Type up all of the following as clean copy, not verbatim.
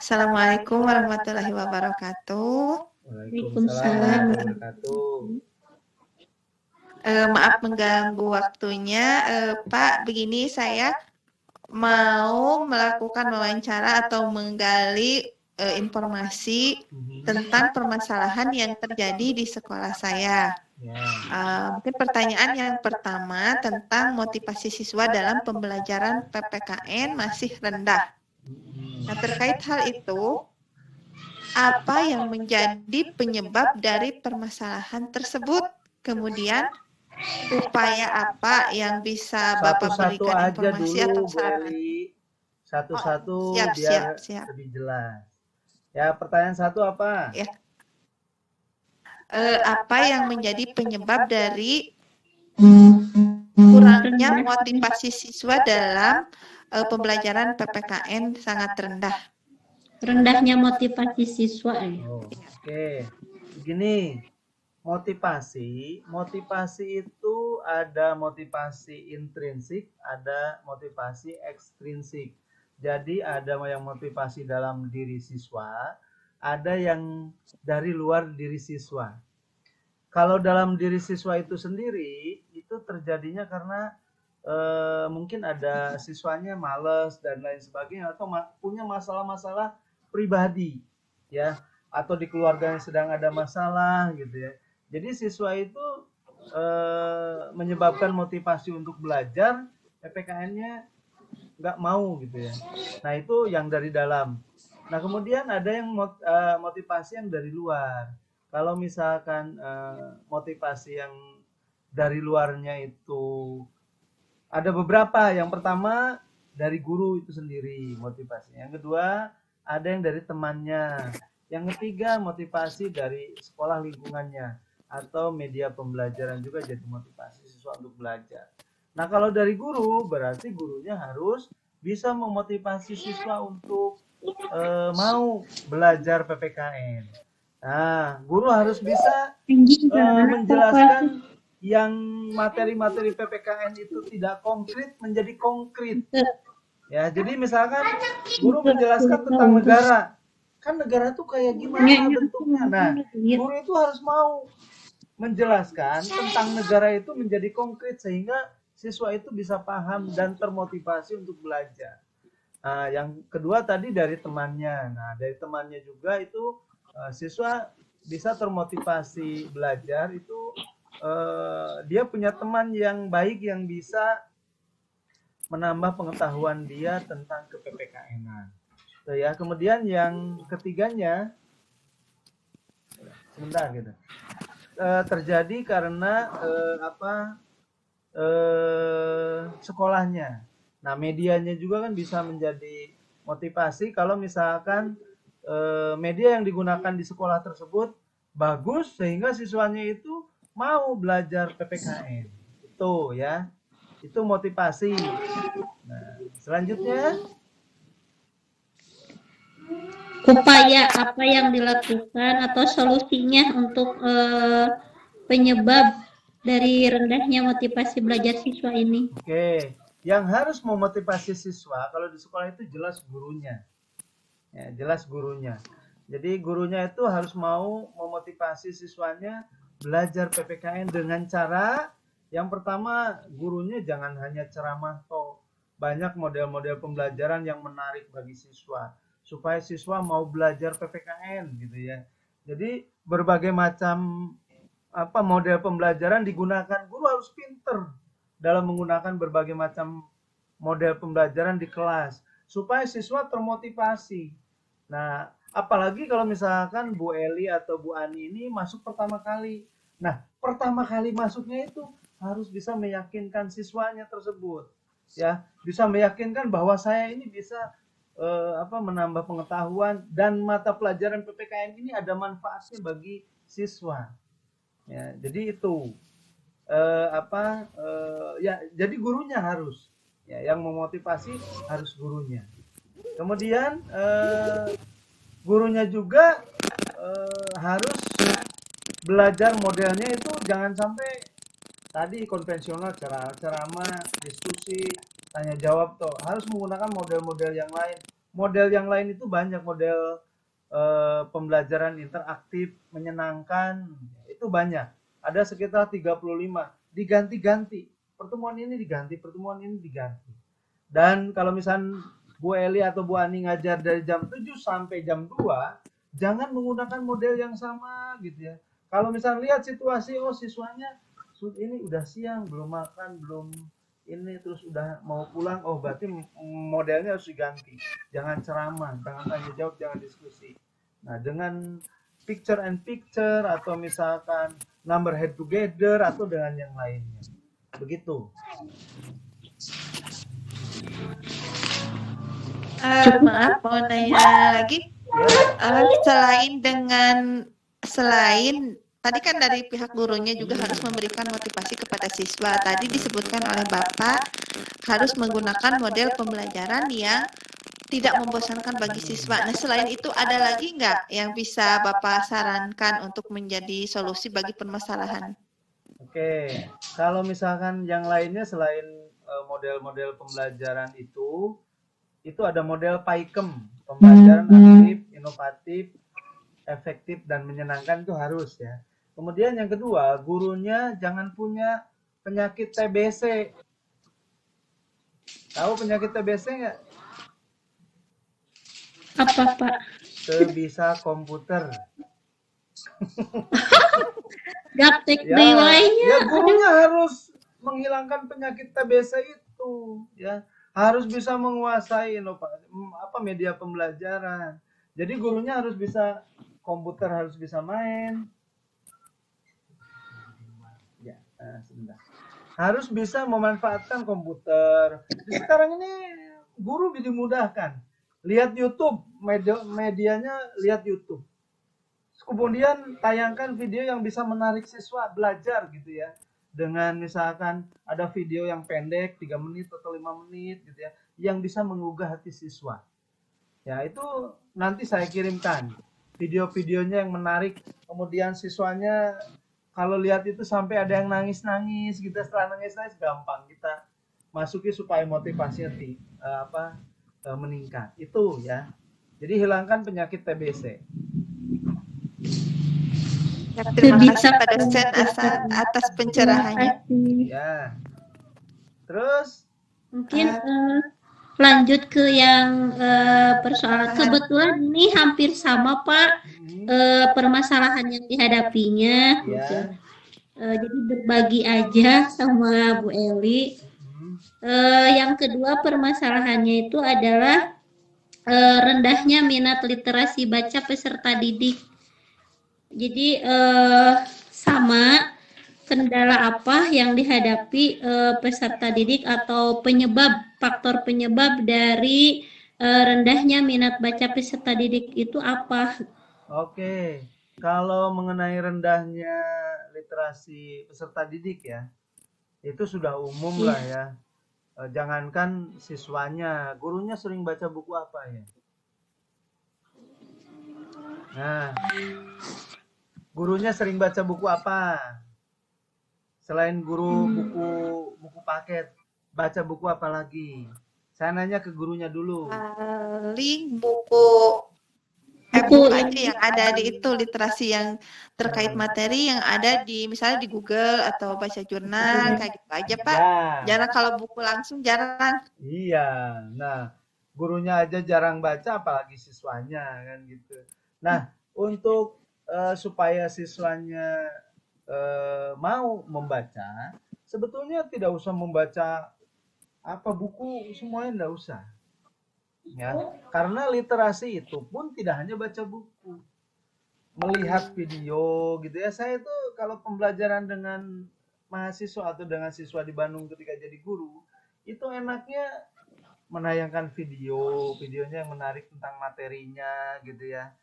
Assalamualaikum warahmatullahi wabarakatuh. Waalaikumsalam warahmatullahi wabarakatuh. Maaf mengganggu waktunya, Pak. Begini, saya mau melakukan wawancara atau menggali informasi tentang permasalahan yang terjadi di sekolah saya. Mungkin pertanyaan yang pertama tentang motivasi siswa dalam pembelajaran PPKN masih rendah. Nah, terkait hal itu, apa yang menjadi penyebab dari permasalahan tersebut? Kemudian, upaya apa yang bisa Bapak Satu-satu berikan aja informasi atau dulu, Bu saran? Eli. Satu-satu Siap. lebih jelas. Ya, pertanyaan satu apa? Ya. Apa yang menjadi penyebab dari kurangnya motivasi siswa dalam pembelajaran PPKN sangat rendah? Rendahnya motivasi siswa. Oke. Begini, motivasi itu ada motivasi intrinsik, ada motivasi ekstrinsik. Jadi ada yang motivasi dalam diri siswa, ada yang dari luar diri siswa. Kalau dalam diri siswa itu sendiri, itu terjadinya karena mungkin ada siswanya malas dan lain sebagainya, atau punya masalah-masalah pribadi, ya, atau di keluarganya sedang ada masalah gitu ya. Jadi siswa itu menyebabkan motivasi untuk belajar, PPKN-nya nggak mau gitu ya. Nah, itu yang dari dalam. Nah, kemudian ada yang motivasi yang dari luar. Kalau misalkan motivasi yang dari luarnya itu ada beberapa. Yang pertama dari guru itu sendiri motivasinya. Yang kedua ada yang dari temannya. Yang ketiga motivasi dari sekolah lingkungannya atau media pembelajaran juga jadi motivasi siswa untuk belajar. Nah, kalau dari guru berarti gurunya harus bisa memotivasi siswa untuk mau belajar PPKN. Nah, guru harus bisa menjelaskan yang materi-materi PPKN itu tidak konkret menjadi konkret. Ya, jadi misalkan guru menjelaskan tentang negara. Kan negara tuh kayak gimana bentuknya. Nah, guru itu harus mau menjelaskan tentang negara itu menjadi konkret sehingga siswa itu bisa paham dan termotivasi untuk belajar. Nah, yang kedua tadi dari temannya. Nah, dari temannya juga itu siswa bisa termotivasi belajar itu dia punya teman yang baik yang bisa menambah pengetahuan dia tentang ke-PPKN-an. So, ya, kemudian yang ketiganya sebentar gitu. Terjadi karena sekolahnya. Nah, medianya juga kan bisa menjadi motivasi kalau misalkan media yang digunakan di sekolah tersebut bagus sehingga siswanya itu mau belajar PPKN. Itu ya. Itu motivasi. Nah, selanjutnya upaya apa yang dilakukan atau solusinya untuk penyebab dari rendahnya motivasi belajar siswa ini? Oke, yang harus memotivasi siswa kalau di sekolah itu jelas gurunya. Ya, jelas gurunya. Jadi gurunya itu harus mau memotivasi siswanya belajar PPKN dengan cara yang pertama gurunya jangan hanya ceramah toh. Banyak model-model pembelajaran yang menarik bagi siswa supaya siswa mau belajar PPKN gitu ya. Jadi berbagai macam model pembelajaran digunakan. Guru harus pinter dalam menggunakan berbagai macam model pembelajaran di kelas supaya siswa termotivasi. Nah, apalagi kalau misalkan Bu Eli atau Bu Ani ini masuk pertama kali. Nah, pertama kali masuknya itu harus bisa meyakinkan siswanya tersebut. Ya, bisa meyakinkan bahwa saya ini bisa menambah pengetahuan dan mata pelajaran PPKN ini ada manfaatnya bagi siswa. Ya, jadi itu jadi gurunya harus ya, yang memotivasi harus gurunya. Kemudian gurunya juga harus belajar modelnya itu jangan sampai tadi konvensional ceramah, diskusi, tanya jawab toh. Harus menggunakan model-model yang lain model yang lain itu banyak, model pembelajaran interaktif, menyenangkan, itu banyak. Ada sekitar 35, diganti-ganti. Pertemuan ini diganti, pertemuan ini diganti. Dan kalau misalnya Bu Eli atau Bu Ani ngajar dari jam 7 sampai jam 2, jangan menggunakan model yang sama gitu ya. Kalau misalnya lihat situasi, oh siswanya ini udah siang, belum makan, belum ini, terus udah mau pulang, oh berarti modelnya harus diganti. Jangan ceramah, jangan tanya jawab, jangan diskusi. Nah, dengan picture and picture atau misalkan number head together atau dengan yang lainnya. Begitu. Maaf, mau nanya lagi. Selain tadi kan dari pihak gurunya juga harus memberikan motivasi kepada siswa. Tadi disebutkan oleh Bapak harus menggunakan model pembelajaran yang tidak membosankan bagi siswa. Nah, selain itu ada lagi nggak yang bisa Bapak sarankan untuk menjadi solusi bagi permasalahan? Oke, kalau misalkan yang lainnya selain model-model pembelajaran itu ada model PAIKEM, pembelajaran aktif, inovatif, efektif, dan menyenangkan itu harus ya. Kemudian yang kedua, gurunya jangan punya penyakit TBC. Tahu penyakit TBC nggak? Apa, Pak? Sebisa komputer. Gaptek Ya, deui wae ya gurunya harus menghilangkan penyakit TBC itu ya. Harus bisa menguasai media pembelajaran. Jadi gurunya harus bisa komputer, harus bisa main. Ya, sebentar. Harus bisa memanfaatkan komputer. Sekarang ini guru dimudahkan. Lihat YouTube, medianya lihat YouTube. Kemudian tayangkan video yang bisa menarik siswa belajar gitu ya. Dengan misalkan ada video yang pendek 3 menit atau 5 menit gitu ya, yang bisa menggugah hati siswa. Ya, itu nanti saya kirimkan video-videonya yang menarik, kemudian siswanya kalau lihat itu sampai ada yang nangis-nangis gitu. Setelah nangis-nangis gampang kita masuki supaya motivasinya meningkat. Itu ya. Jadi hilangkan penyakit TBC. Ya, terima kasih Pak dosen atas pencerahannya. Ya. Terus Mungkin lanjut ke yang persoalan. Kebetulan ini hampir sama Pak permasalahan yang dihadapinya. ya. Jadi berbagi aja sama Bu Eli. Yang kedua permasalahannya itu adalah rendahnya minat literasi baca peserta didik. Jadi sama kendala apa yang dihadapi peserta didik atau faktor penyebab dari rendahnya minat baca peserta didik itu apa? Oke, kalau mengenai rendahnya literasi peserta didik ya, itu sudah umum lah ya. Jangankan siswanya, gurunya sering baca buku apa ya? Nah, gurunya sering baca buku apa? Selain guru buku paket, baca buku apa lagi? Saya nanya ke gurunya dulu. Paling buku aja yang ada di itu, literasi yang terkait materi yang ada di misalnya di Google atau baca jurnal kayak gitu aja Pak. Jarang kalau buku langsung jarang. Iya, nah gurunya aja jarang baca apalagi siswanya kan gitu. Nah, untuk supaya siswanya mau membaca, sebetulnya tidak usah membaca buku semuanya, enggak usah. Ya, karena literasi itu pun tidak hanya baca buku, melihat video gitu ya. Saya itu kalau pembelajaran dengan mahasiswa atau dengan siswa di Bandung ketika jadi guru, itu enaknya menayangkan videonya yang menarik tentang materinya gitu ya.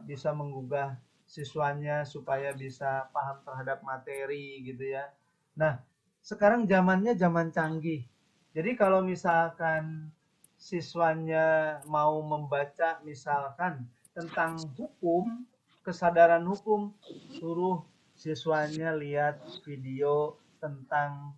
Bisa menggugah siswanya supaya bisa paham terhadap materi gitu ya. Nah, sekarang zamannya zaman canggih. Jadi kalau misalkan siswanya mau membaca misalkan tentang hukum, kesadaran hukum, suruh siswanya lihat video tentang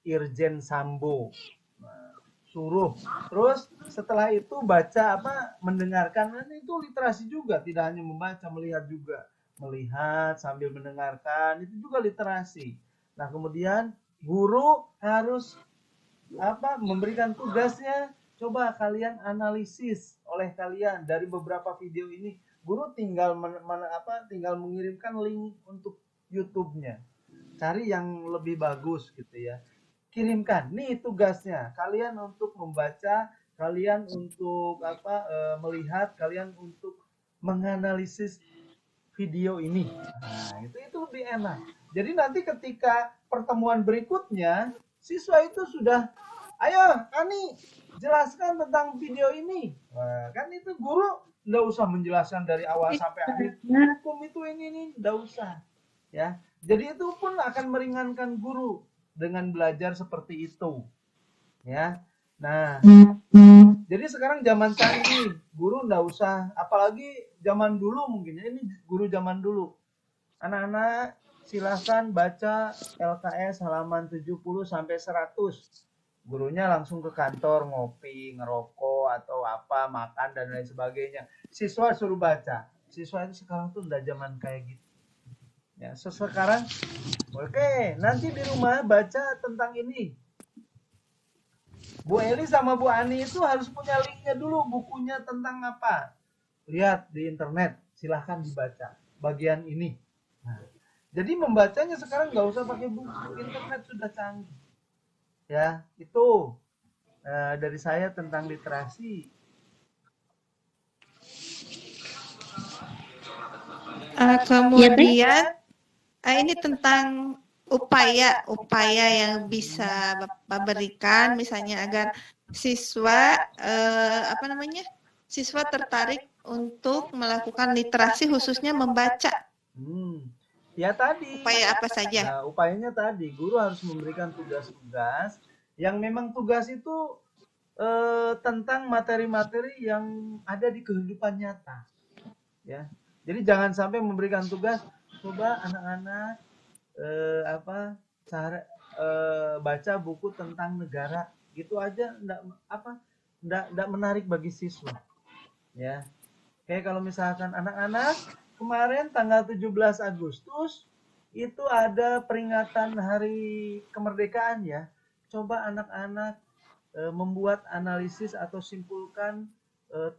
Irjen Sambo. Nah, suruh. Terus setelah itu baca apa, mendengarkan. Nah, itu literasi juga, tidak hanya membaca, melihat juga. Melihat sambil mendengarkan, itu juga literasi. Nah, kemudian guru harus apa, memberikan tugasnya, coba kalian analisis oleh kalian dari beberapa video ini. Guru tinggal tinggal mengirimkan link untuk YouTube-nya. Cari yang lebih bagus gitu ya. Kirimkan. Nih tugasnya. Kalian untuk membaca, kalian untuk melihat, kalian untuk menganalisis video ini. Nah, itu lebih enak. Jadi nanti ketika pertemuan berikutnya, siswa itu sudah, ayo Ani, jelaskan tentang video ini. Wah, kan itu guru nggak usah menjelaskan dari awal sampai akhir. Hukum itu ini nggak usah. Ya, jadi itu pun akan meringankan guru dengan belajar seperti itu. Ya, nah, jadi sekarang zaman canggih, guru nggak usah, apalagi zaman dulu mungkin ya, ini guru zaman dulu. Anak-anak silahkan baca LKS halaman 70 sampai 100. Gurunya langsung ke kantor ngopi, ngerokok atau apa, makan dan lain sebagainya. Siswa suruh baca. Siswa itu sekarang tuh udah zaman kayak gitu. Ya, sekarang oke, nanti di rumah baca tentang ini. Bu Eli sama Bu Ani itu harus punya linknya dulu, bukunya tentang apa. Lihat di internet, silahkan dibaca bagian ini. Nah, jadi membacanya sekarang nggak usah pakai buku, internet sudah canggih. Ya, itu dari saya tentang literasi. Kemudian ini tentang upaya yang bisa Bapak berikan, misalnya agar siswa siswa tertarik untuk melakukan literasi, khususnya membaca. Ya tadi. Upaya apa saja? Nah, upayanya tadi, guru harus memberikan tugas-tugas yang memang tugas itu tentang materi-materi yang ada di kehidupan nyata. Ya. Jadi jangan sampai memberikan tugas, coba anak-anak baca buku tentang negara, gitu aja enggak menarik bagi siswa. Ya. Kayak kalau misalkan anak-anak kemarin tanggal 17 Agustus itu ada peringatan hari kemerdekaan ya. Coba anak-anak membuat analisis atau simpulkan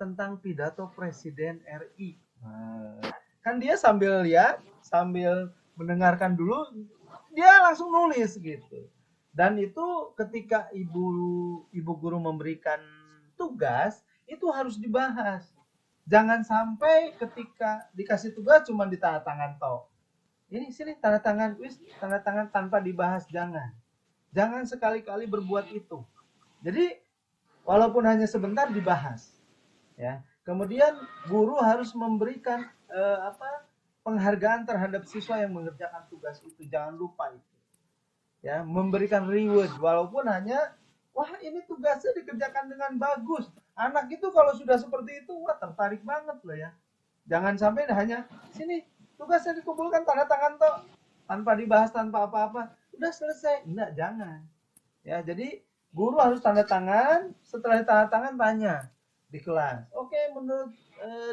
tentang pidato Presiden RI. Nah, kan dia sambil lihat, sambil mendengarkan dulu, dia langsung nulis gitu. Dan itu ketika ibu guru memberikan tugas, itu harus dibahas. Jangan sampai ketika dikasih tugas cuma ditandatangan toh. Ini sini tanda tangan tanpa dibahas, jangan. Jangan sekali-kali berbuat itu. Jadi walaupun hanya sebentar dibahas. Ya. Kemudian guru harus memberikan penghargaan terhadap siswa yang mengerjakan tugas itu. Jangan lupa itu. Ya, memberikan reward walaupun hanya wah ini tugasnya dikerjakan dengan bagus. Anak itu kalau sudah seperti itu wah tertarik banget loh ya. Jangan sampai hanya sini tugasnya dikumpulkan tanda tangan toh tanpa dibahas, tanpa apa-apa, udah selesai. Enggak, jangan. Ya, jadi guru harus tanda tangan, setelah tanda tangan tanya di kelas. Oke, menurut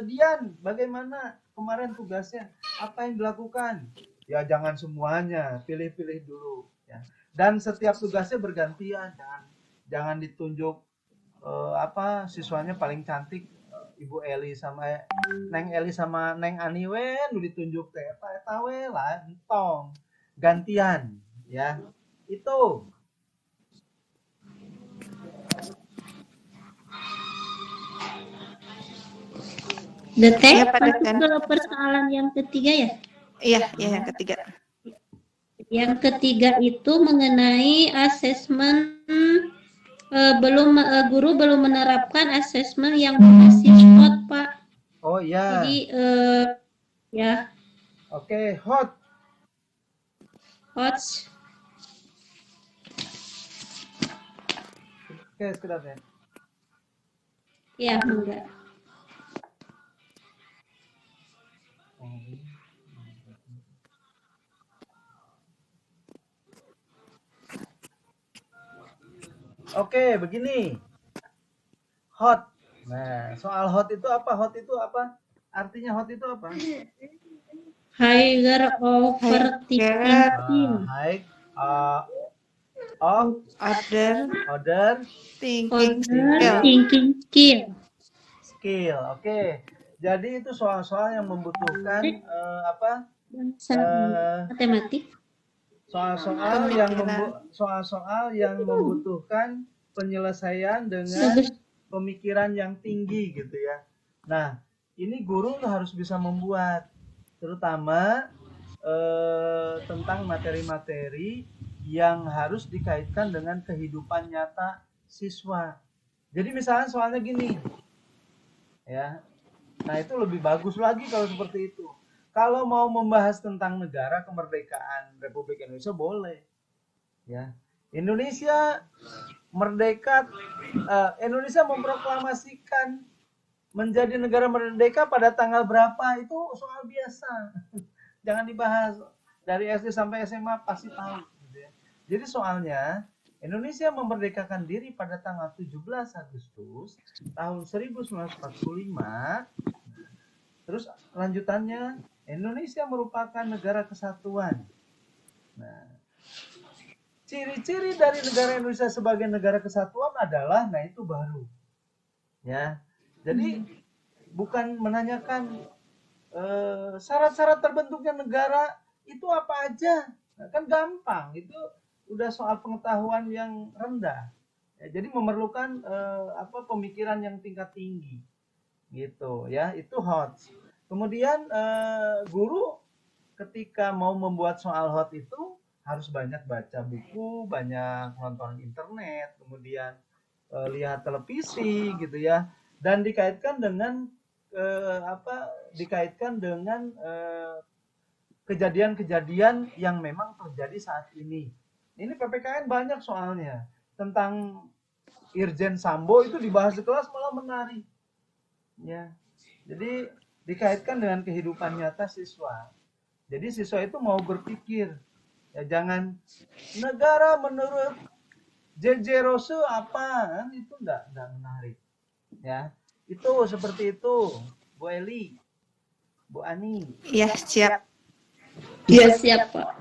Dian bagaimana kemarin tugasnya? Apa yang dilakukan? Ya jangan semuanya, pilih-pilih dulu ya. Dan setiap tugasnya bergantian, jangan ditunjuk siswanya paling cantik Ibu Eli sama Neng Eli sama Neng Ani we nu ditunjuk teh eta we lah entong. Gantian ya. Itu. Detek, masuk ke persoalan yang ketiga ya? Iya, yang ketiga. Yang ketiga itu mengenai asesmen, guru belum menerapkan asesmen yang berbasis hot, Pak. Oh iya. Jadi ya. Oke, hot. Oke, sekedar ya. Ya, enggak. Oke, begini. hot. Nah, soal hot itu apa? Hot itu apa? Artinya hot itu apa? Higher overthinking. High of order thinking skill. Overthinking skill. skill. Oke. Jadi itu soal-soal yang membutuhkan apa? Bahasa matematik. Soal-soal yang membutuhkan penyelesaian dengan pemikiran yang tinggi gitu ya. Nah, ini guru harus bisa membuat, terutama tentang materi-materi yang harus dikaitkan dengan kehidupan nyata siswa. Jadi misalnya soalnya gini, ya. Nah itu lebih bagus lagi kalau seperti itu. Kalau mau membahas tentang negara kemerdekaan Republik Indonesia boleh, ya. Indonesia merdeka, Indonesia memproklamasikan menjadi negara merdeka pada tanggal berapa, itu soal biasa. Jangan dibahas. Dari SD sampai SMA pasti tahu. Gitu ya. Jadi soalnya Indonesia memerdekakan diri pada tanggal 17 Agustus tahun 1945. Terus lanjutannya, Indonesia merupakan negara kesatuan. Nah, ciri-ciri dari negara Indonesia sebagai negara kesatuan adalah, nah itu baru. Ya, jadi bukan menanyakan syarat-syarat terbentuknya negara itu apa aja, nah, kan gampang, itu udah soal pengetahuan yang rendah. Ya, jadi memerlukan pemikiran yang tingkat tinggi, gitu ya. Itu hot. Kemudian guru ketika mau membuat soal hot itu harus banyak baca buku, banyak nonton internet, kemudian lihat televisi gitu ya, dan dikaitkan dengan kejadian-kejadian yang memang terjadi saat ini. Ini PPKN banyak soalnya tentang Irjen Sambo, itu dibahas di kelas malah menarik, ya. Jadi dikaitkan dengan kehidupan nyata siswa. Jadi siswa itu mau berpikir, ya jangan negara menurut JJ Rose apa, kan itu enggak menarik. Ya, itu seperti itu, Bu Eli, Bu Ani. Iya, siap. Iya, siap, Pak.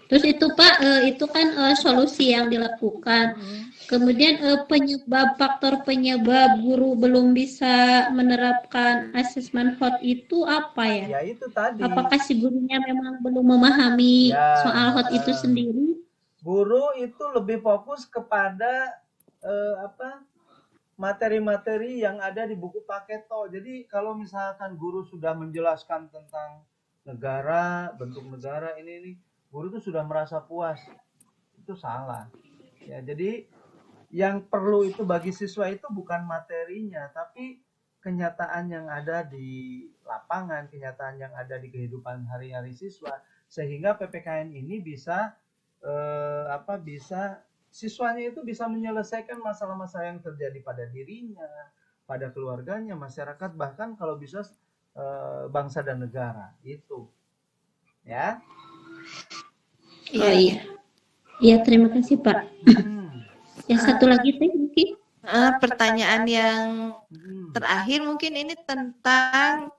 Terus itu Pak, itu kan solusi yang dilakukan. Kemudian faktor penyebab guru belum bisa menerapkan asesmen hot itu apa ya? Ya itu tadi. Apakah si gurunya memang belum memahami soal hot itu sendiri? Guru itu lebih fokus kepada materi-materi yang ada di buku Paketo. Jadi kalau misalkan guru sudah menjelaskan tentang negara, bentuk negara ini, guru itu sudah merasa puas. Itu salah. Ya, jadi yang perlu itu bagi siswa itu bukan materinya, tapi kenyataan yang ada di lapangan, kenyataan yang ada di kehidupan hari-hari siswa, sehingga PPKN ini bisa siswanya itu bisa menyelesaikan masalah-masalah yang terjadi pada dirinya, pada keluarganya, masyarakat, bahkan kalau bisa bangsa dan negara. Itu. Ya. Iya. Iya, terima kasih Pak. Yang satu lagi mungkin. Pertanyaan yang terakhir mungkin ini tentang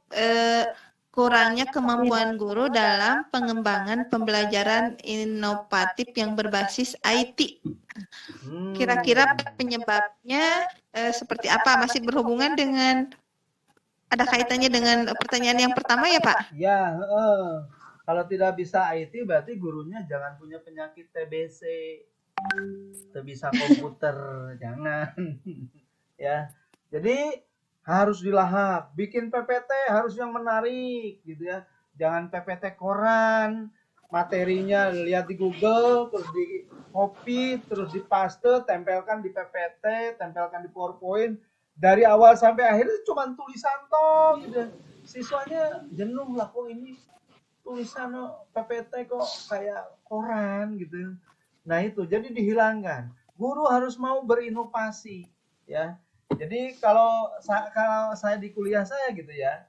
kurangnya kemampuan guru dalam pengembangan pembelajaran inovatif yang berbasis IT. Kira-kira penyebabnya seperti apa? Masih berhubungan dengan, ada kaitannya dengan pertanyaan yang pertama ya Pak? Ya, kalau tidak bisa IT berarti gurunya jangan punya penyakit TBC, bisa komputer, jangan. Ya, jadi harus dilahap, bikin PPT harus yang menarik gitu ya, jangan PPT koran, materinya lihat di Google, terus di copy, terus di paste, tempelkan di PPT, tempelkan di PowerPoint, dari awal sampai akhir itu cuma tulisan toh gitu. Siswanya jenuh lah, kok ini tulisan PPT kok kayak koran gitu. Nah itu, jadi dihilangkan. Guru harus mau berinovasi, ya. Jadi kalau saya di kuliah saya gitu ya,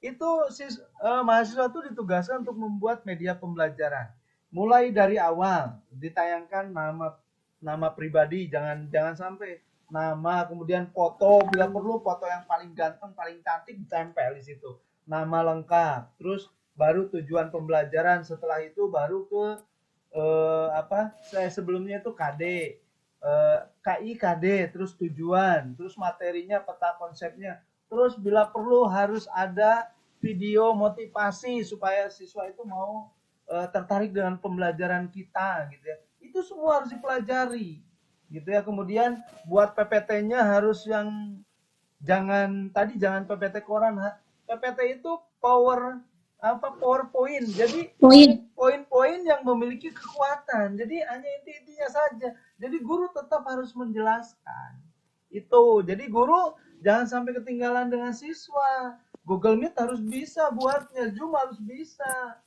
itu mahasiswa itu ditugaskan untuk membuat media pembelajaran. Mulai dari awal ditayangkan nama pribadi, jangan sampai nama, kemudian foto, bila perlu foto yang paling ganteng, paling cantik ditempel di situ. Nama lengkap. Terus baru tujuan pembelajaran, setelah itu baru ke saya sebelumnya itu KD, KI KD, terus tujuan, terus materinya, peta konsepnya. Terus bila perlu harus ada video motivasi supaya siswa itu mau tertarik dengan pembelajaran kita gitu ya. Itu semua harus dipelajari gitu ya. Kemudian buat PPT-nya harus yang jangan PPT koran, PPT itu PowerPoint. Jadi Poin. poin-poin yang memiliki kekuatan. Jadi hanya inti-intinya saja. Jadi guru tetap harus menjelaskan. Itu. Jadi guru jangan sampai ketinggalan dengan siswa. Google Meet harus bisa buatnya, Zoom harus bisa.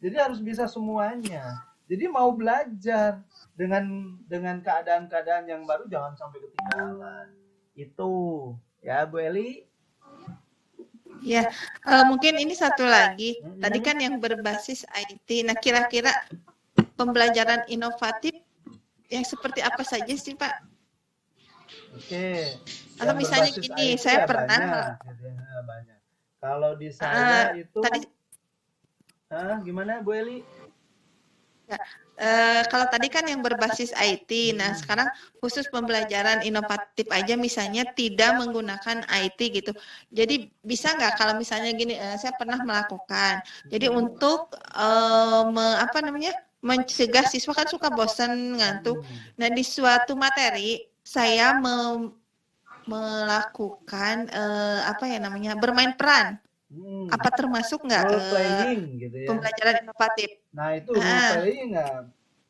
Jadi harus bisa semuanya. Jadi mau belajar dengan keadaan-keadaan yang baru jangan sampai ketinggalan. Itu ya Bu Eli. Ya, mungkin ini satu lagi. Tadi kan yang berbasis IT. Nah, kira-kira pembelajaran inovatif yang seperti apa saja sih, Pak? Oke. Atau Yang misalnya berbasis gini, IT saya ya pernah banyak. Kalau di saya itu tadi gimana Bu Eli? kalau tadi kan yang berbasis IT, nah sekarang khusus pembelajaran inovatif aja misalnya tidak menggunakan IT gitu. Jadi bisa nggak kalau misalnya gini, saya pernah melakukan. Jadi untuk mencegah siswa kan suka bosan ngantuk. Nah di suatu materi saya melakukan bermain peran. Apa termasuk nggak role playing gitu ya. pembelajaran inovatif? Nah itu role playing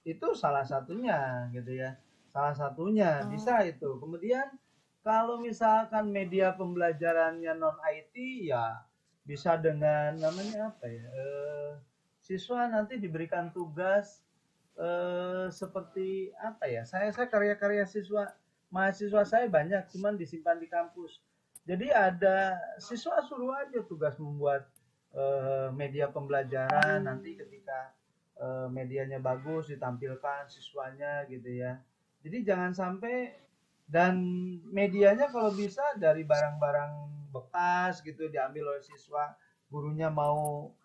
itu salah satunya gitu ya. Salah satunya bisa itu. Kemudian kalau misalkan media pembelajarannya non IT ya bisa dengan namanya apa ya? Siswa nanti diberikan tugas seperti apa ya? Saya karya-karya mahasiswa saya banyak, cuman disimpan di kampus. Jadi ada siswa suruh aja tugas membuat media pembelajaran, nanti ketika medianya bagus ditampilkan siswanya gitu ya. Jadi jangan sampai, dan medianya kalau bisa dari barang-barang bekas gitu diambil oleh siswa, gurunya mau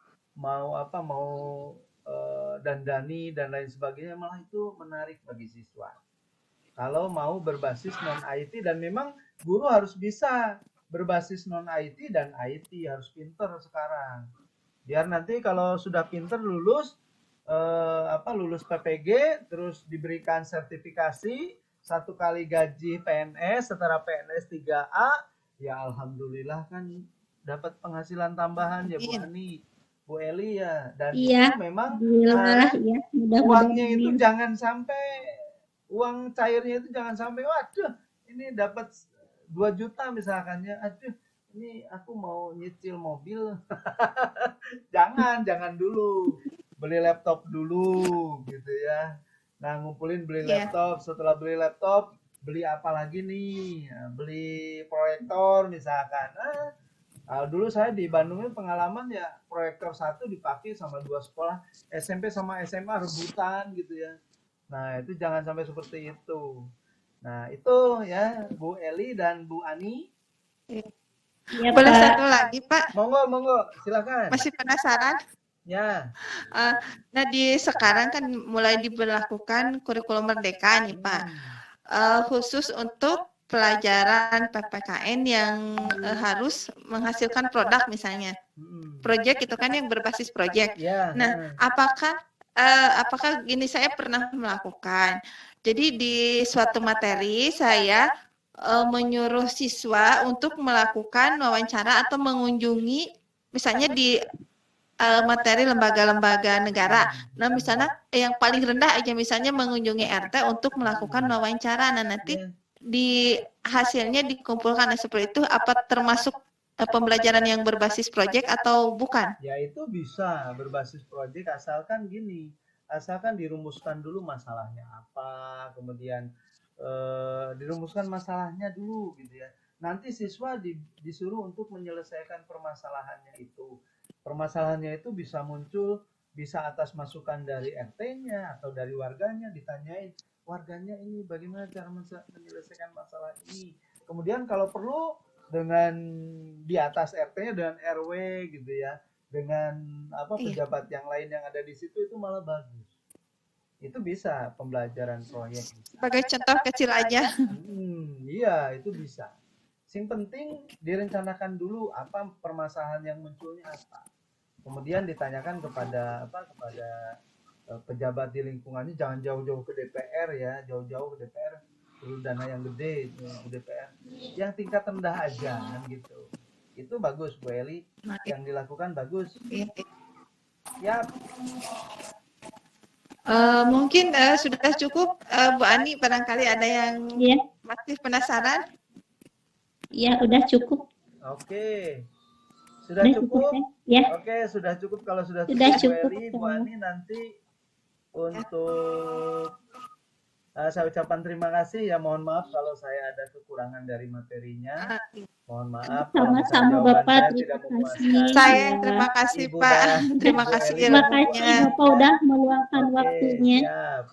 dandani dan lain sebagainya, malah itu menarik bagi siswa. Kalau mau berbasis non IT, dan memang guru harus bisa berbasis non IT dan IT, harus pinter sekarang. Biar nanti kalau sudah pinter lulus lulus PPG terus diberikan sertifikasi 1 kali gaji PNS setara PNS 3A, ya alhamdulillah kan dapat penghasilan tambahan ya Bu Ani, Bu Eli ya. Dan itu memang uangnya itu jangan sampai, uang cairnya itu jangan sampai waduh ini dapat 2 juta misalkan ya, aduh ini aku mau nyicil mobil. jangan dulu, beli laptop dulu gitu ya. Nah ngumpulin beli laptop, setelah beli laptop beli apa lagi nih, beli proyektor misalkan. Dulu saya di Bandung ini pengalaman ya, proyektor 1 dipakai sama 2 sekolah SMP sama SMA rebutan gitu ya. Nah itu jangan sampai seperti itu. Nah itu ya Bu Eli dan Bu Ani. Ya, boleh Pak. Satu lagi Pak? Monggo silakan. Masih penasaran? Ya. Nah di sekarang kan mulai diberlakukan kurikulum merdeka nih Pak, khusus untuk pelajaran PPKN yang harus menghasilkan produk misalnya, project itu kan yang berbasis project. Nah apakah gini, saya pernah melakukan. Jadi di suatu materi saya menyuruh siswa untuk melakukan wawancara atau mengunjungi misalnya di materi lembaga-lembaga negara. Nah, misalnya yang paling rendah aja misalnya mengunjungi RT untuk melakukan wawancara. Nah, nanti di hasilnya dikumpulkan. Nah, seperti itu apa termasuk pembelajaran yang berbasis proyek atau bukan? Ya itu bisa berbasis proyek asalkan gini, asalkan dirumuskan dulu masalahnya apa, kemudian dirumuskan masalahnya dulu gitu ya. Nanti siswa disuruh untuk menyelesaikan permasalahannya itu. Permasalahannya itu bisa muncul, bisa atas masukan dari RT-nya atau dari warganya, ditanyain, warganya ini, bagaimana cara menyelesaikan masalah ini. Kemudian kalau perlu dengan di atas RT-nya dengan RW gitu ya, dengan pejabat yang lain yang ada di situ, itu malah bagus. Itu bisa pembelajaran proyek. Sebagai contoh kecil aja. Iya, itu bisa. Yang penting direncanakan dulu apa permasalahan yang munculnya apa. Kemudian ditanyakan kepada pejabat di lingkungannya, jangan jauh-jauh ke DPR ya, jauh-jauh ke DPR perlu dana yang gede itu DPR. Yang tingkat rendah aja kan gitu. Itu bagus Bu Eli, yang dilakukan bagus. Ya. Mungkin sudah cukup Bu Ani, barangkali ada yang masih penasaran? Ya, udah cukup. Oke. Sudah cukup? Ya. Oke, sudah cukup. Kalau sudah cukup, Bu Eli, Bu Ani, nanti untuk saya ucapkan terima kasih ya. Mohon maaf kalau saya ada kekurangan dari materinya. Mohon maaf sama-sama Bapak. Saya terima kasih Pak. Terima kasih Bapak udah meluangkan waktunya. Siap.